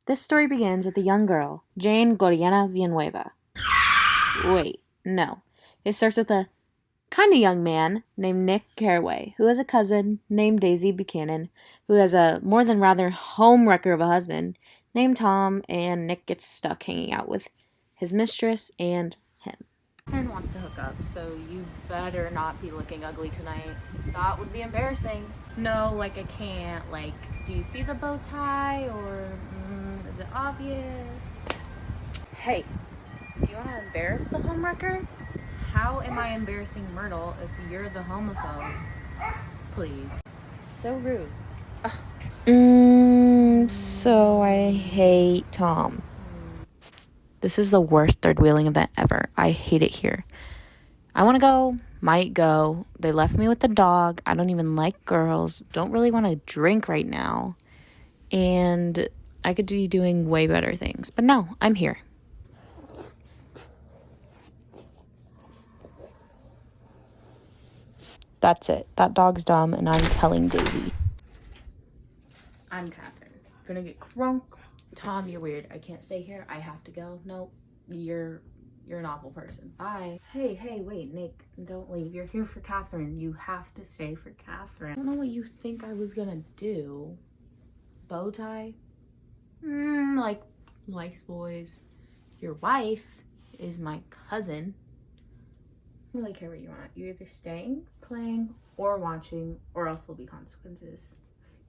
This story begins with a young girl, Jane Goriana Villanueva. Wait, no. It starts with a kind of young man named Nick Carraway, who has a cousin named Daisy Buchanan, who has a more than rather homewrecker of a husband named Tom, and Nick gets stuck hanging out with his mistress and him. Catherine wants to hook up, so you better not be looking ugly tonight. That would be embarrassing. No, like I can't. Like, do you see the bow tie, or is it obvious? Hey, do you want to embarrass the homewrecker? How am I embarrassing Myrtle if you're the homophobe? Please. So rude. So I hate Tom. This is the worst third wheeling event ever. I hate it here. I want to go, might go. They left me with the dog. I don't even like girls. Don't really want to drink right now. And I could be doing way better things. But no, I'm here. That's it. That dog's dumb, and I'm telling Daisy. I'm Catherine. Gonna get crunk. Tom, you're weird. I can't stay here. I have to go. Nope. You're an awful person. Bye. Hey, wait, Nick. Don't leave. You're here for Catherine. You have to stay for Catherine. I don't know what you think I was gonna do. Bow tie? Likes boys. Your wife is my cousin. I don't really care what you want. You're either staying, playing, or watching, or else there'll be consequences.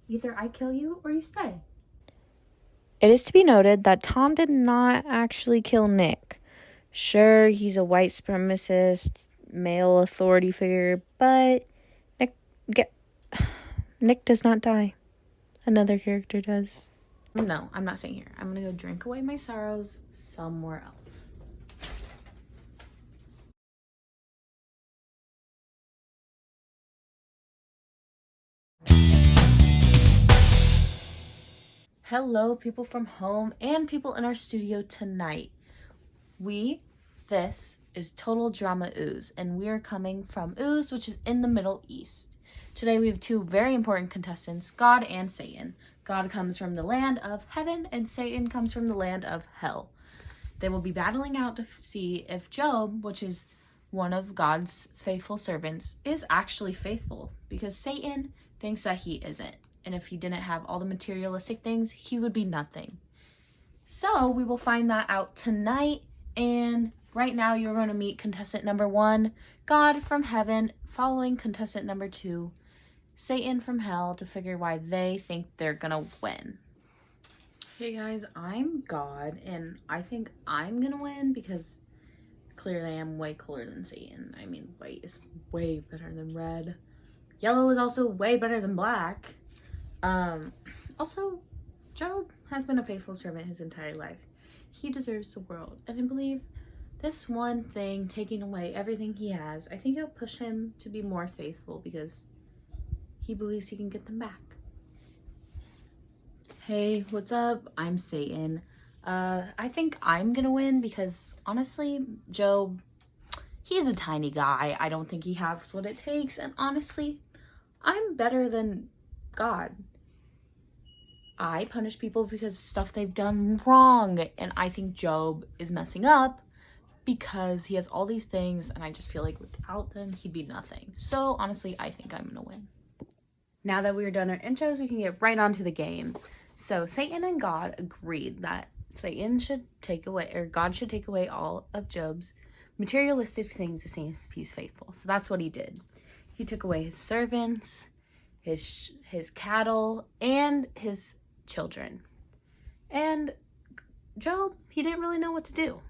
Either I kill you or you stay. It is to be noted that Tom did not actually kill Nick. Sure, he's a white supremacist, male authority figure, but Nick does not die. Another character does. No, I'm not staying here. I'm gonna go drink away my sorrows somewhere else. Hello, people from home and people in our studio tonight. This is Total Drama Ooze, and we are coming from Ooze, which is in the Middle East. Today we have two very important contestants, God and Satan. God comes from the land of heaven, and Satan comes from the land of hell. They will be battling out to see if Job, which is one of God's faithful servants, is actually faithful, because Satan thinks that he isn't. And if he didn't have all the materialistic things, he would be nothing. So we will find that out tonight. And right now you're going to meet contestant number 1, God from heaven, following contestant number 2, Satan from hell, to figure why they think they're going to win. Hey guys, I'm God, and I think I'm going to win because clearly I'm way cooler than Satan. I mean, white is way better than red. Yellow is also way better than black. Also, Job has been a faithful servant his entire life. He deserves the world, and I believe this one thing, taking away everything he has, I think it'll push him to be more faithful because he believes he can get them back. Hey, what's up? I'm Satan. I think I'm gonna win because honestly, Job, he's a tiny guy. I don't think he has what it takes, and honestly, I'm better than God. I punish people because stuff they've done wrong, and I think Job is messing up because he has all these things, and I just feel like without them, he'd be nothing. So honestly, I think I'm gonna win. Now that we're done our intros, we can get right on to the game. So Satan and God agreed that Satan should take away, or God should take away all of Job's materialistic things to see if he's faithful. So that's what he did. He took away his servants, his cattle, and his children. And Job, he didn't really know what to do.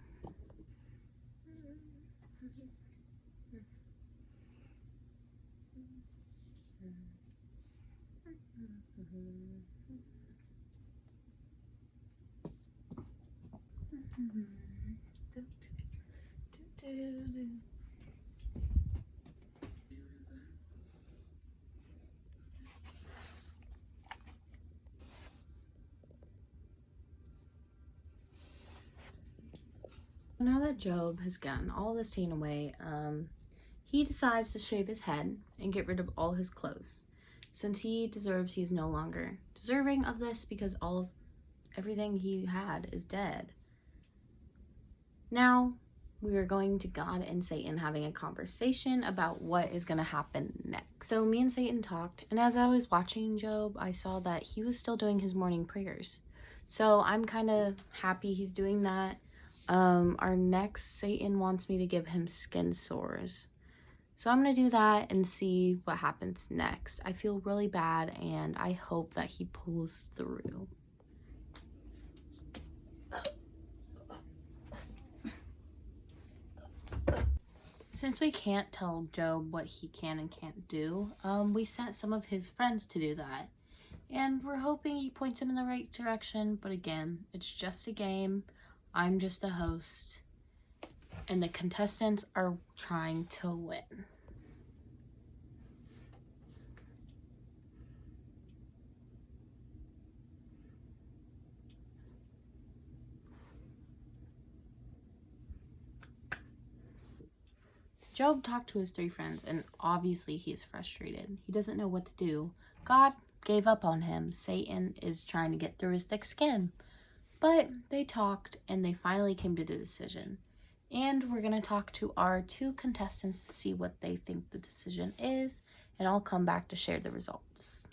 Now that Job has gotten all this taken away, he decides to shave his head and get rid of all his clothes. Since he deserves, he is no longer deserving of this because all of everything he had is dead. Now, we are going to God and Satan having a conversation about what is going to happen next. So me and Satan talked, and as I was watching Job, I saw that he was still doing his morning prayers. So I'm kind of happy he's doing that. Our next, Satan wants me to give him skin sores. So I'm going to do that and see what happens next. I feel really bad, and I hope that he pulls through. Since we can't tell Job what he can and can't do, we sent some of his friends to do that. And we're hoping he points him in the right direction, but again, it's just a game. I'm just the host, and the contestants are trying to win. Job talked to his 3 friends, and obviously he is frustrated. He doesn't know what to do. God gave up on him. Satan is trying to get through his thick skin. But they talked, and they finally came to the decision. And we're going to talk to our 2 contestants to see what they think the decision is, and I'll come back to share the results.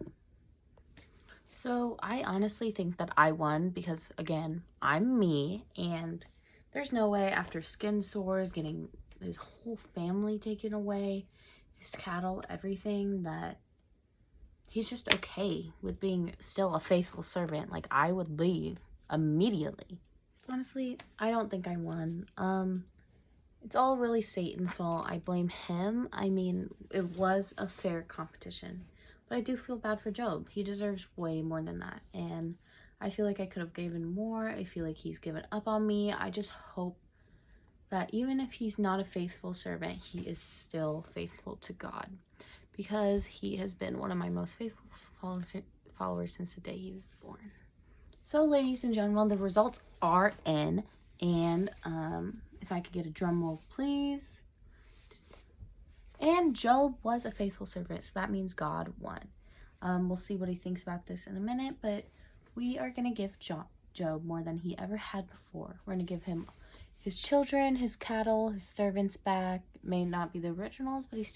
So I honestly think that I won because, again, I'm me, and there's no way after skin sores, getting his whole family taken away, his cattle, everything, that he's just okay with being still a faithful servant. Like, I would leave immediately. Honestly, I don't think I won. It's all really Satan's fault. I blame him. I mean, it was a fair competition, but I do feel bad for Job. He deserves way more than that, and I feel like I could have given more. I feel like he's given up on me. I just hope that even if he's not a faithful servant, he is still faithful to God, because he has been one of my most faithful followers since the day he was born. So, ladies and gentlemen, the results are in, and if I could get a drum roll, please. And Job was a faithful servant, so that means God won. We'll see what he thinks about this in a minute, but we are going to give Job more than he ever had before. We're going to give him his children, his cattle, his servants back. It may not be the originals, but he's